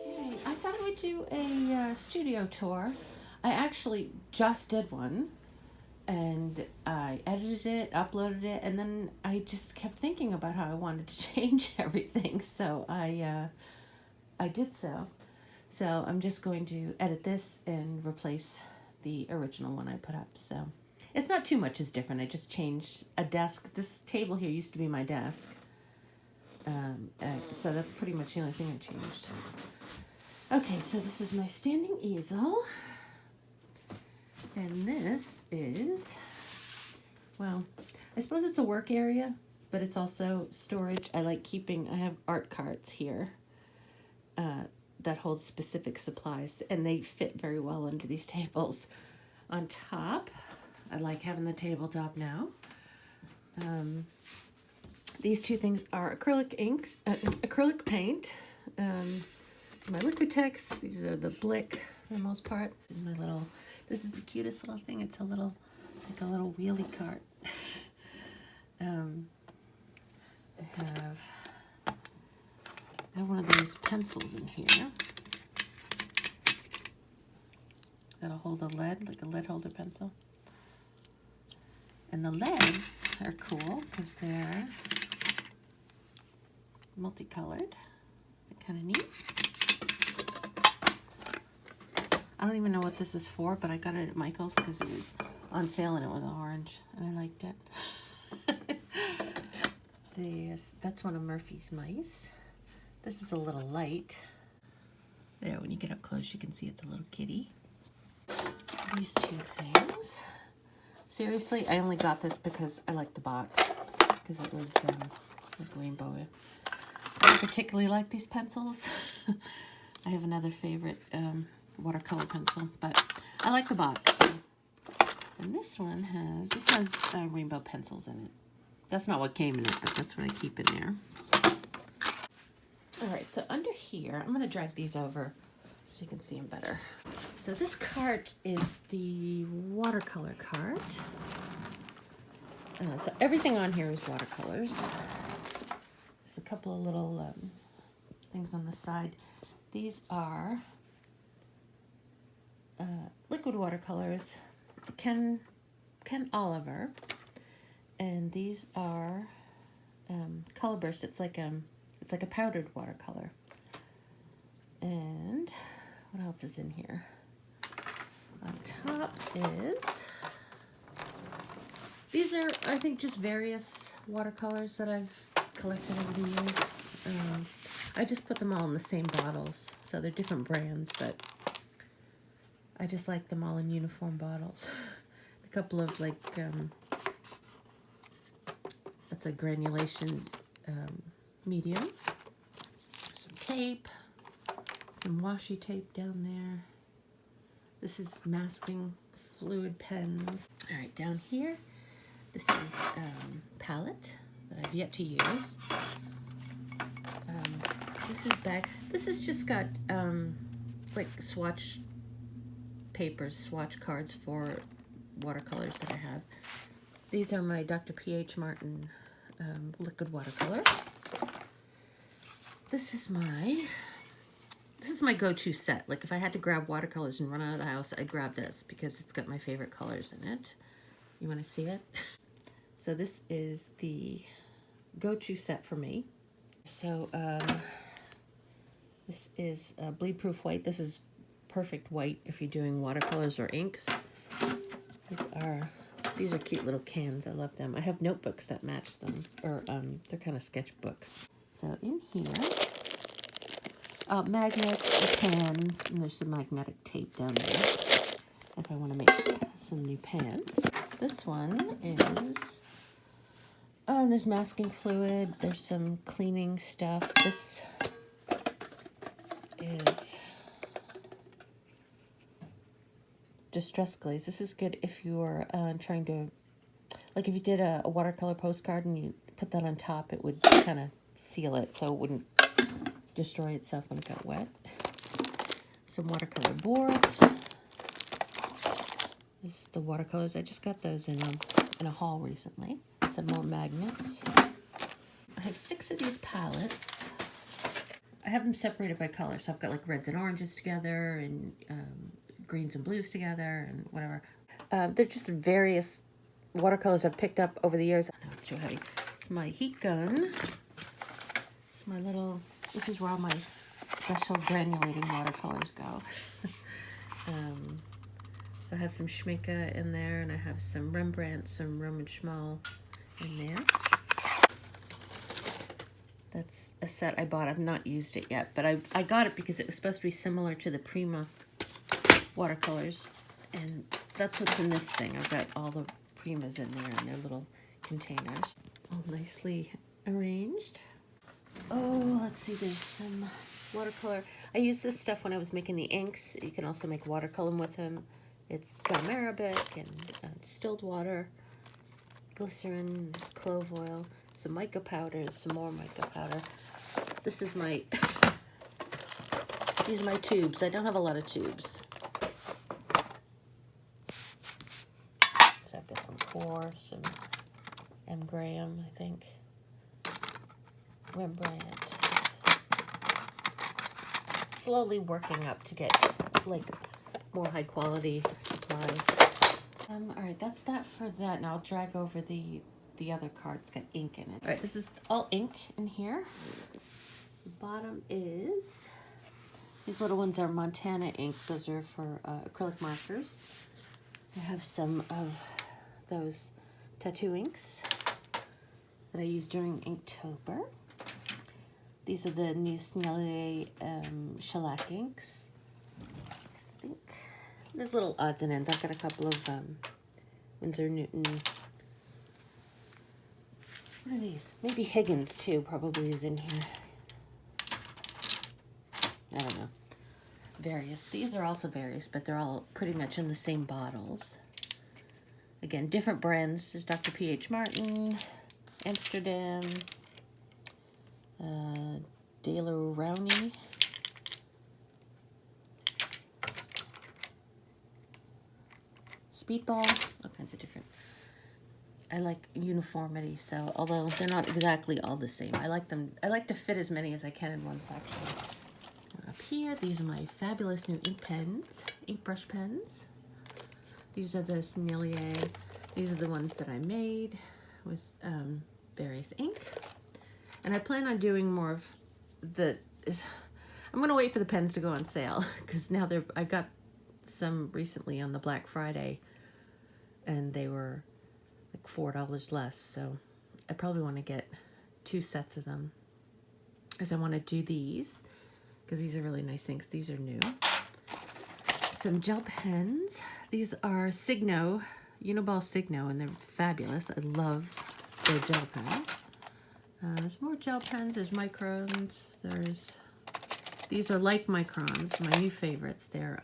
Okay, I thought I would do a studio tour. I actually just did one, and I edited it, uploaded it, and then I just kept thinking about how I wanted to change everything, so I did so. So I'm just going to edit this and replace the original one I put up. So it's not too much is different. I just changed a desk. This table here used to be my desk. So that's pretty much the only thing I changed. Okay, so this is my standing easel. And this is, well, I suppose it's a work area, but it's also storage. I have art carts here that hold specific supplies, and they fit very well under these tables. On top, I like having the tabletop now. These two things are acrylic inks, acrylic paint. My Liquitex. These are the Blick for the most part. This is the cutest little thing. It's like a little wheelie cart. I have one of these pencils in here that'll hold a lead, like a lead holder pencil. And the leads are cool because they're multicolored. They're kind of neat. I don't even know what this is for, but I got it at Michael's because it was on sale and it was orange, and I liked it. That's one of Murphy's mice. This is a little light. There, when you get up close, you can see it's a little kitty. These two things. Seriously, I only got this because I liked the box, because it was like rainbow. I don't particularly like these pencils. I have another favorite watercolor pencil, but I like the box. And this has rainbow pencils in it. That's not what came in it, but that's what I keep in there. All right, so under here, I'm going to drag these over so you can see them better. So this cart is the watercolor cart. So everything on here is watercolors. There's a couple of little things on the side. These are liquid watercolors, Ken Oliver, and these are Color Burst. It's like a powdered watercolor. And what else is in here? On top is, these are, I think, just various watercolors that I've collected over the years. I just put them all in the same bottles, so they're different brands, but I just like them all in uniform bottles. A couple of that's a granulation medium. Some tape, some washi tape down there. This is masking fluid pens. All right, down here, this is palette that I've yet to use. This is back. This has just got like swatch papers, swatch cards for watercolors that I have. These are my Dr. P.H. Martin liquid watercolor. This is my go-to set. Like if I had to grab watercolors and run out of the house, I'd grab this because it's got my favorite colors in it. You want to see it? So this is the go-to set for me. So this is bleed proof white. This is perfect white if you're doing watercolors or inks. These are cute little cans. I love them. I have notebooks that match them, or they're kind of sketchbooks. So in here, magnets, pans, and there's some magnetic tape down there if I want to make some new pans. This one is, there's masking fluid, there's some cleaning stuff. This is Distress Glaze. This is good if you're trying to, like if you did a watercolor postcard and you put that on top, it would kind of seal it so it wouldn't destroy itself when it got wet. Some watercolor boards. This is the watercolors. I just got those in a haul recently. Some more magnets. I have 6 of these palettes. have them separated by color. So I've got like reds and oranges together and greens and blues together and whatever. They're just various watercolors I've picked up over the years. I know it's too heavy. It's my heat gun. It's my little, this is where all my special granulating watercolors go. So I have some Schmincke in there, and I have some Rembrandt, some Roman Schmal in there. That's a set I bought. I've not used it yet, but I got it because it was supposed to be similar to the Prima watercolors, and that's what's in this thing. I've got all the Primas in there in their little containers, all nicely arranged. Oh, let's see, there's some watercolor. I used this stuff when I was making the inks. You can also make watercolor with them. It's gum arabic and distilled water, glycerin, there's clove oil, some mica powders, some more mica powder. This is my, these are my tubes. I don't have a lot of tubes. So I've got some Core, some M. Graham, I think, Rembrandt. Slowly working up to get like more high quality supplies. All right, that's that for that. Now I'll drag over the other card. It's got ink in it. All right, this is all ink in here. The bottom is, these little ones are Montana ink. Those are for acrylic markers. I have some of those tattoo inks that I used during Inktober. These are the new Sennelier shellac inks. I think there's little odds and ends. I've got a couple of Winsor Newton. What are these? Maybe Higgins too probably is in here. I don't know. Various. These are also various, but they're all pretty much in the same bottles. Again, different brands. There's Dr. P.H. Martin, Amsterdam, De La Rowney, Speedball, all kinds of different. I like uniformity, so although they're not exactly all the same, I like them. I like to fit as many as I can in one section. Up here, these are my fabulous new ink pens, ink brush pens. These are the Sennelier. These are the ones that I made with various ink. And I plan on doing more of the, I'm gonna wait for the pens to go on sale because now I got some recently on the Black Friday and they were like $4 less. So I probably want to get 2 sets of them as I want to do these because these are really nice inks. These are new. Some gel pens. These are Signo, Uniball Signo, and they're fabulous. I love their gel pens. There's more gel pens. There's microns. These are like microns, my new favorites. They're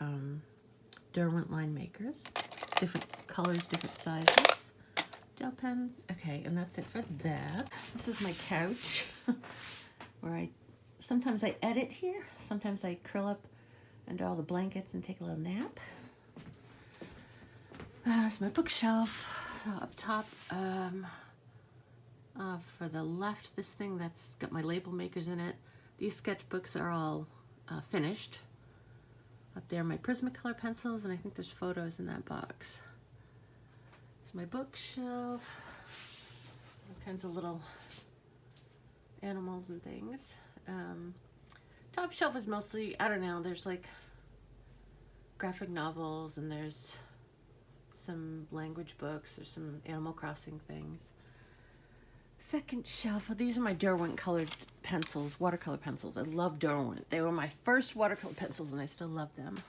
Derwent line makers. Different colors, different sizes. Gel pens. Okay, and that's it for that. This is my couch where sometimes I edit here. Sometimes I curl up under all the blankets and take a little nap. It's my bookshelf. So up top, for the left, this thing that's got my label makers in it. These sketchbooks are all finished. Up there, my Prismacolor pencils, and I think there's photos in that box. It's my bookshelf. All kinds of little animals and things. Top shelf is mostly, I don't know, there's like graphic novels, and there's some language books, there's some Animal Crossing things. Second shelf, these are my Derwent colored pencils, watercolor pencils. I love Derwent. They were my first watercolor pencils and I still love them.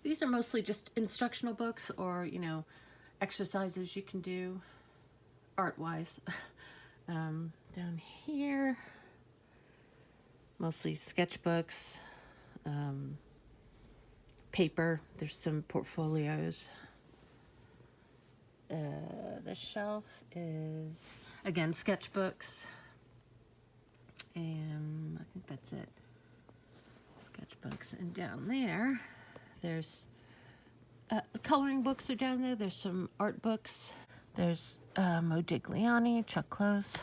These are mostly just instructional books or, you know, exercises you can do art-wise. Down here, mostly sketchbooks, paper. There's some portfolios. The shelf is, again, sketchbooks, and I think that's it. Sketchbooks, and down there, there's coloring books are down there. There's some art books. There's Modigliani, Chuck Close.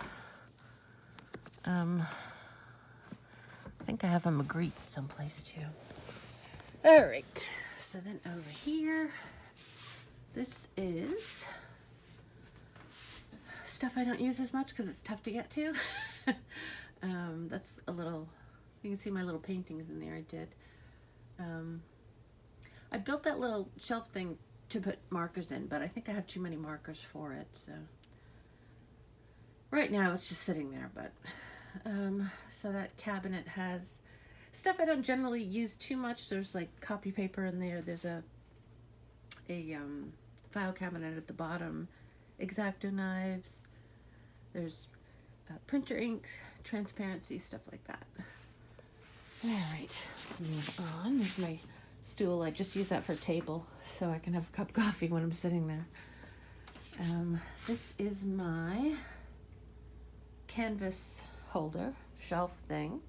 I think I have a Magritte someplace too. All right, so then over here, this is stuff I don't use as much because it's tough to get to. That's a little, you can see my little paintings in there I did. I built that little shelf thing to put markers in, but I think I have too many markers for it, so. Right now it's just sitting there, but, so that cabinet has stuff I don't generally use too much. There's like copy paper in there. There's a file cabinet at the bottom, X-Acto knives. There's printer ink, transparency, stuff like that. All right, let's move on. There's my stool. I just use that for a table so I can have a cup of coffee when I'm sitting there. This is my canvas holder, shelf thing.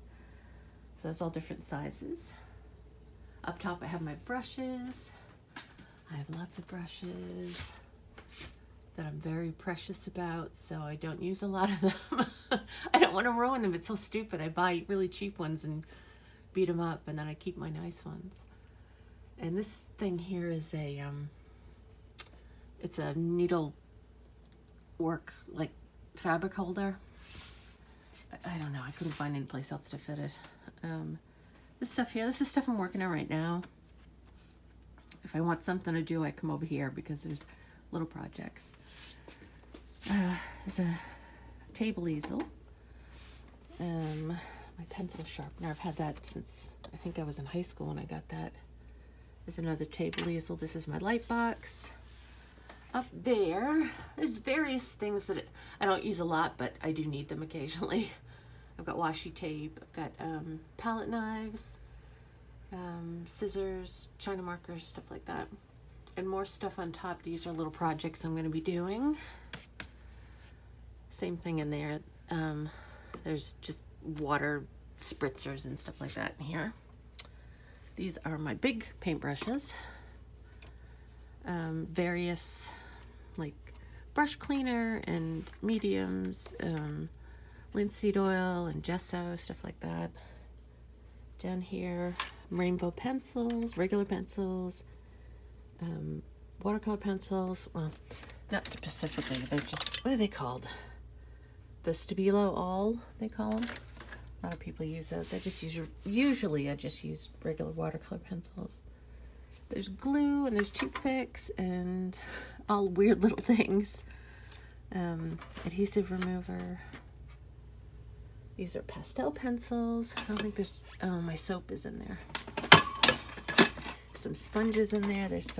So it's all different sizes. Up top I have my brushes. I have lots of brushes that I'm very precious about, so I don't use a lot of them. I don't want to ruin them. It's so stupid. I buy really cheap ones and beat them up, and then I keep my nice ones. And this thing here is it's a needle work, like fabric holder. I don't know, I couldn't find any place else to fit it. This stuff here, this is stuff I'm working on right now. If I want something to do, I come over here because there's little projects. There's a table easel. My pencil sharpener, I've had that since I think I was in high school when I got that. There's another table easel. This is my light box. Up there, there's various things that I don't use a lot, but I do need them occasionally. I've got washi tape, I've got palette knives, scissors, China markers, stuff like that. And more stuff on top. These are little projects I'm going to be doing. Same thing in there. There's just water spritzers and stuff like that in here. These are my big paintbrushes. Various like brush cleaner and mediums, linseed oil and gesso, stuff like that. Down here, rainbow pencils, regular pencils, watercolor pencils. Well, not specifically, they're just, what are they called? The Stabilo All, they call them. A lot of people use those. Usually I just use regular watercolor pencils. There's glue and there's toothpicks and all weird little things. Adhesive remover. These are pastel pencils. I don't think there's, oh, my soap is in there. Some sponges in there. There's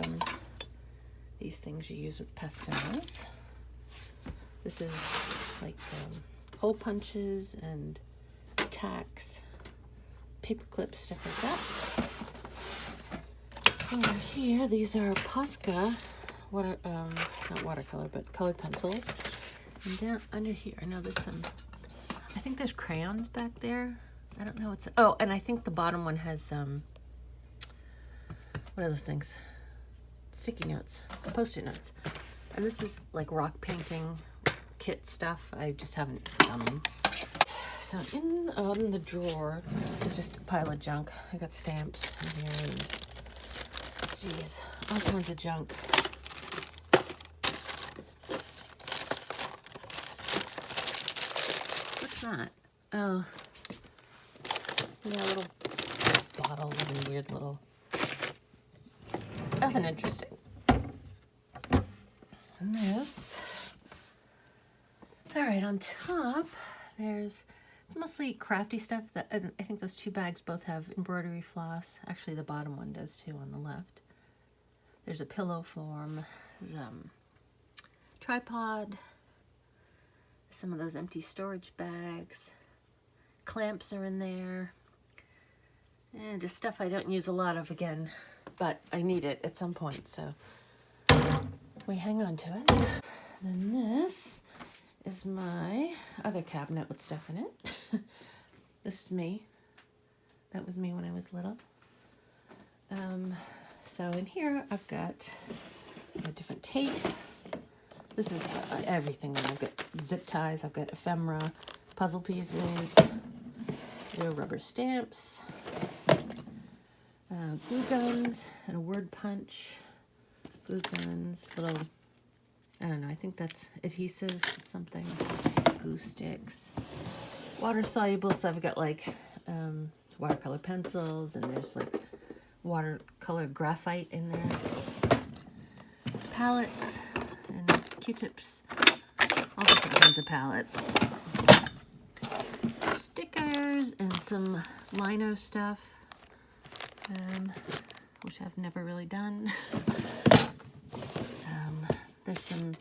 these things you use with pastels. This is like hole punches and tacks, paper clips, stuff like that. Over here, these are Posca not watercolor, but colored pencils. And down under here, I know there's some, I think there's crayons back there. I don't know what's, oh, and I think the bottom one has, what are those things? Sticky notes, Post-it notes. And this is like rock painting kit stuff. I just haven't done them. So in the drawer is just a pile of junk. I got stamps in here and geez, all kinds of junk. What's that? Oh, yeah, little bottles and weird little, nothing interesting. And this. All right, on top, it's mostly crafty stuff. That I think those two bags both have embroidery floss. Actually, the bottom one does too on the left. There's a pillow form. There's tripod. Some of those empty storage bags. Clamps are in there. And just stuff I don't use a lot of again, but I need it at some point, so we hang on to it. Then this is my other cabinet with stuff in it. This is me. That was me when I was little. So in here I've got different tape. This is everything. I've got zip ties, I've got ephemera, puzzle pieces. There are rubber stamps, glue guns, and a word punch. Glue guns, little, I don't know, I think that's adhesive, something. Glue sticks. Water soluble, so I've got like watercolor pencils, and there's like watercolor graphite in there. Palettes and Q-tips, all different kinds of palettes. Stickers and some lino stuff, which I've never really done. There's some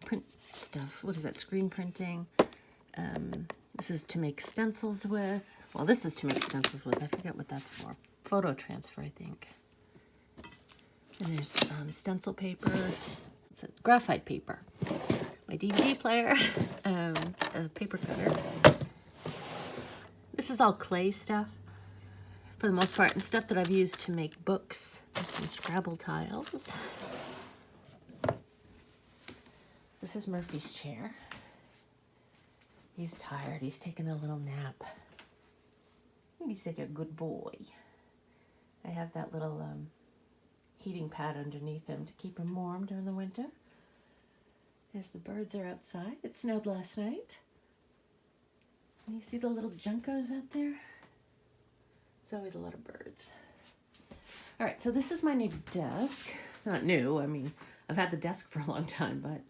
print stuff. What is that? Screen printing. This is to make stencils with. Well, this is to make stencils with. I forget what that's for. Photo transfer, I think. And there's stencil paper. It's a graphite paper. My DVD player. A paper cutter. This is all clay stuff, for the most part, and stuff that I've used to make books. There's some Scrabble tiles. This is Murphy's chair. He's tired. He's taking a little nap. He's like a good boy. I have that little heating pad underneath him to keep him warm during the winter. As the birds are outside. It snowed last night. And you see the little juncos out there? There's always a lot of birds. All right, so this is my new desk. It's not new. I mean, I've had the desk for a long time, but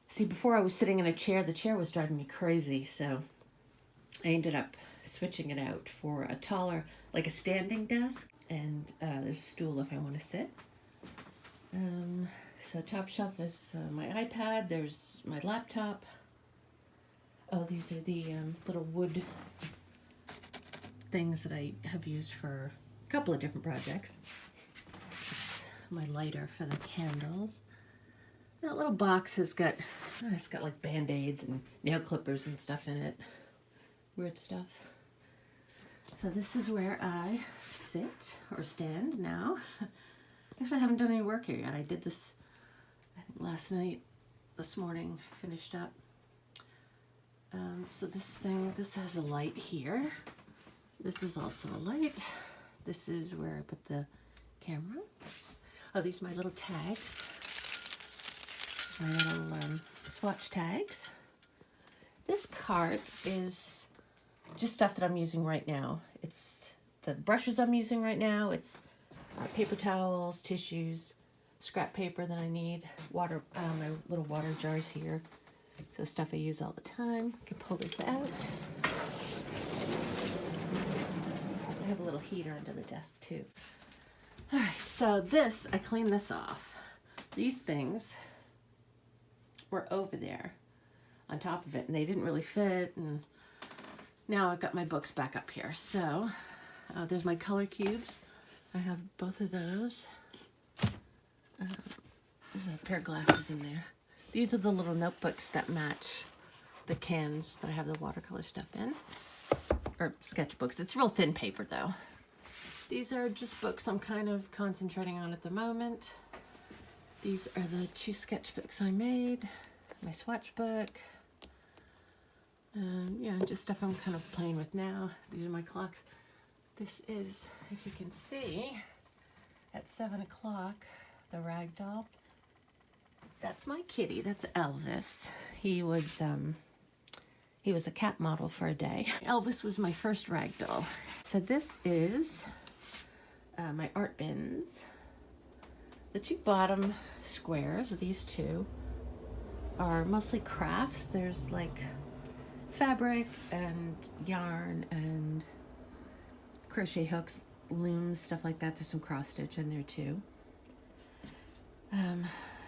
see, before I was sitting in a chair, the chair was driving me crazy, so I ended up switching it out for a taller, like a standing desk, and there's a stool if I want to sit. So top shelf is my iPad, there's my laptop. Oh, these are the little wood things that I have used for a couple of different projects. It's my lighter for the candles. That little box has got, it's got like Band-Aids and nail clippers and stuff in it. Weird stuff. So this is where I sit or stand now. Actually, I haven't done any work here yet. I did this, I think, last night, this morning, finished up. So this has a light here. This is also a light. This is where I put the camera. Oh, these are my little tags. My little swatch tags. This cart is just stuff that I'm using right now. It's the brushes I'm using right now. It's paper towels, tissues, scrap paper that I need, water, my little water jars here. So stuff I use all the time. I can pull this out. I have a little heater under the desk too. All right, so this, I cleaned this off. These things were over there on top of it, and they didn't really fit, and now I've got my books back up here. So there's my color cubes. I have both of those. There's a pair of glasses in there. These are the little notebooks that match the cans that I have the watercolor stuff in, or sketchbooks. It's real thin paper though. These are just books I'm kind of concentrating on at the moment. These are the 2 sketchbooks I made, my swatch book, you know, just stuff I'm kind of playing with now. These are my clocks. This is, if you can see, at 7 o'clock, the rag doll. That's my kitty. That's Elvis. He was a cat model for a day. Elvis was my first rag doll. So this is my art bins. The 2 bottom squares, these 2, are mostly crafts. There's like fabric and yarn and crochet hooks, looms, stuff like that. There's some cross stitch in there too.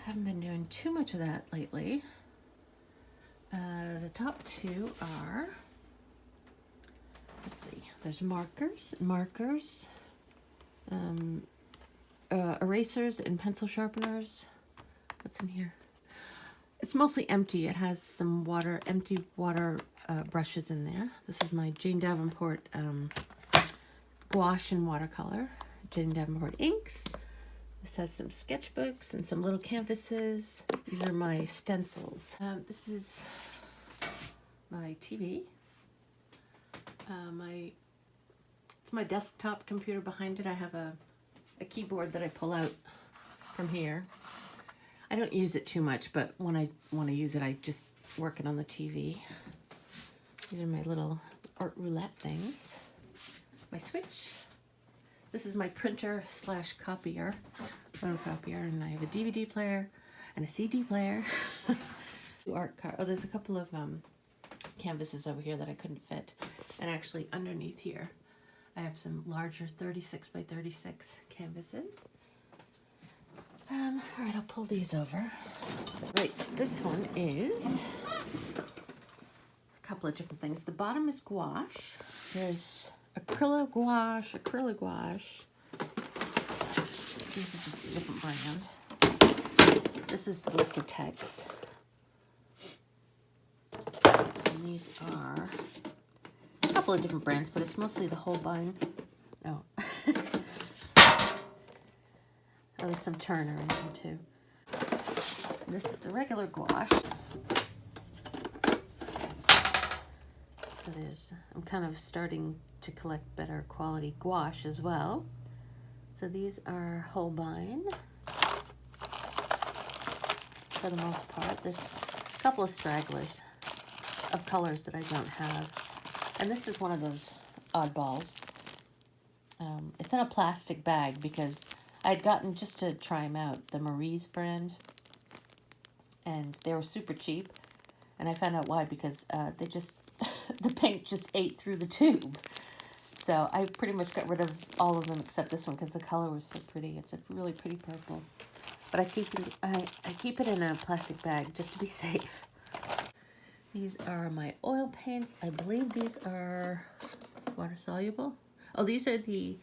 Haven't been doing too much of that lately. The top 2 are, let's see, there's markers, erasers and pencil sharpeners. What's in here? It's mostly empty. It has some empty water brushes in there. This is my Jane Davenport gouache and watercolor. Jane Davenport inks. This has some sketchbooks and some little canvases. These are my stencils. This is my TV. It's my desktop computer behind it. I have a keyboard that I pull out from here. I don't use it too much, but when I want to use it, I just work it on the TV. These are my little art roulette things. My switch. This is my printer slash copier, photocopier, and I have a DVD player and a CD player. Art card. Oh, there's a couple of canvases over here that I couldn't fit. And actually underneath here, I have some larger 36 by 36 canvases. All right, I'll pull these over. Right, so this one is a couple of different things. The bottom is gouache. There's acrylic gouache. These are just a different brand. This is the Liquitex. And these are a couple of different brands, but it's mostly the Holbein. Oh. Oh, there's some Turner in them too. And this is the regular gouache. So I'm kind of starting to collect better quality gouache as well. So these are Holbein for the most part. There's a couple of stragglers of colors that I don't have. And this is one of those oddballs. It's in a plastic bag because I had gotten, just to try them out, the Maurice brand. And they were super cheap. And I found out why, because they just, the paint just ate through the tube. So I pretty much got rid of all of them except this one because the color was so pretty. It's a really pretty purple. But I keep it in a plastic bag just to be safe. These are my oil paints. I believe these are water soluble. Oh, these are the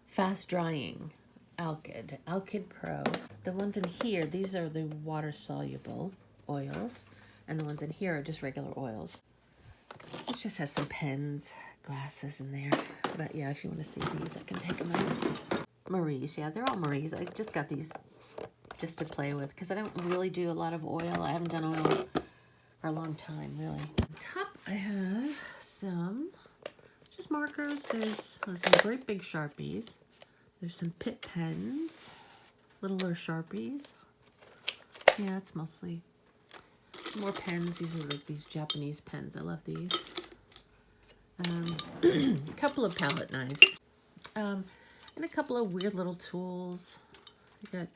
fast drying Alkyd Pro. The ones in here, these are the water soluble oils. And the ones in here are just regular oils. This just has some pens, glasses in there. But yeah, if you want to see these, I can take them out. Maurice, yeah, they're all Maurice. I just got these just to play with because I don't really do a lot of oil. I haven't done oil for a long time, really. On top, I have some just markers. There's some great big Sharpies. There's some Pitt pens, littler Sharpies. Yeah, it's mostly more pens. These are like these Japanese pens. I love these. A couple of palette knives. And a couple of weird little tools. I got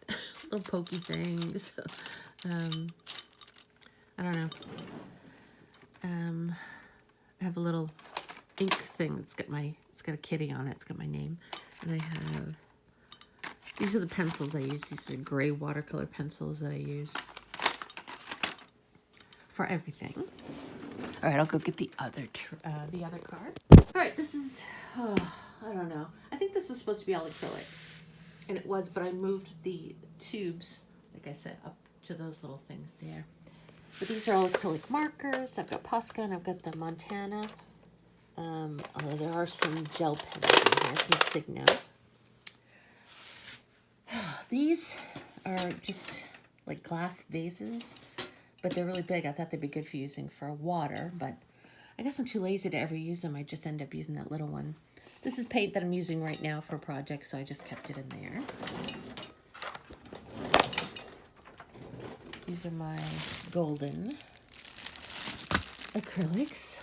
little pokey things. I don't know. I have a little ink thing that's got it's got a kitty on it. It's got my name. And I have, these are the pencils I use. These are gray watercolor pencils that I use for everything. All right, I'll go get the other card. All right, this is, I don't know. I think this was supposed to be all acrylic. And it was, but I moved the tubes, like I said, up to those little things there. But these are all acrylic markers. I've got Posca and I've got the Montana. Although there are some gel pens in here, some Signo. These are just like glass vases, but they're really big. I thought they'd be good for using for water, but I guess I'm too lazy to ever use them. I just end up using that little one. This is paint that I'm using right now for a project, so I just kept it in there. These are my golden acrylics,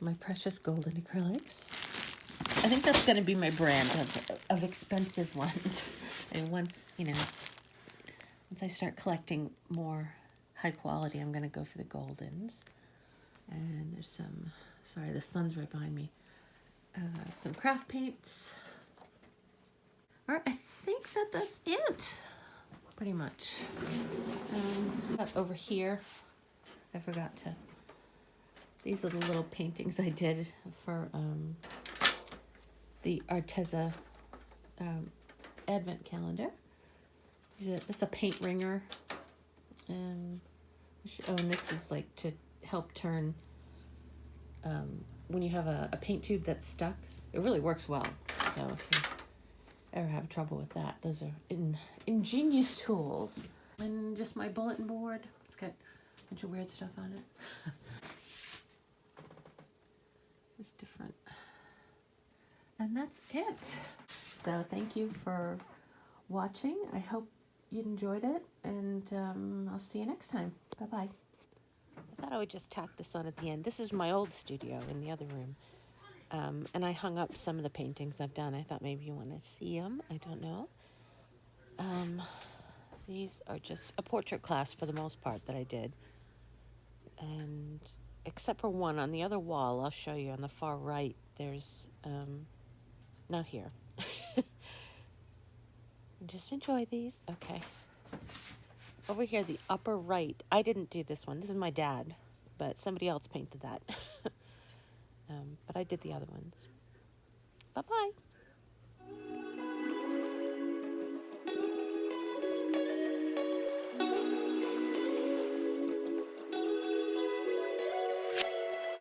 my precious golden acrylics. I think that's going to be my brand of expensive ones. And once I start collecting more high quality, I'm going to go for the goldens. And there's some, sorry, the sun's right behind me. Some craft paints. All right, I think that's it. Pretty much. Over here, I forgot to, these are the little paintings I did for the Arteza Advent calendar. This is a paint ringer. And this is like to help turn, when you have a paint tube that's stuck, it really works well. So if you ever have trouble with that, those are ingenious tools. And just my bulletin board. It's got a bunch of weird stuff on it. And that's it. So thank you for watching. I hope you enjoyed it, and I'll see you next time. Bye-bye. I thought I would just tack this on at the end. This is my old studio in the other room. And I hung up some of the paintings I've done. I thought maybe you want to see them. I don't know. These are just a portrait class for the most part that I did. And except for one on the other wall, I'll show you on the far right, there's, not here. Just enjoy these. Okay. Over here, the upper right, I didn't do this one. This is my dad, but somebody else painted that. But I did the other ones. Bye-bye.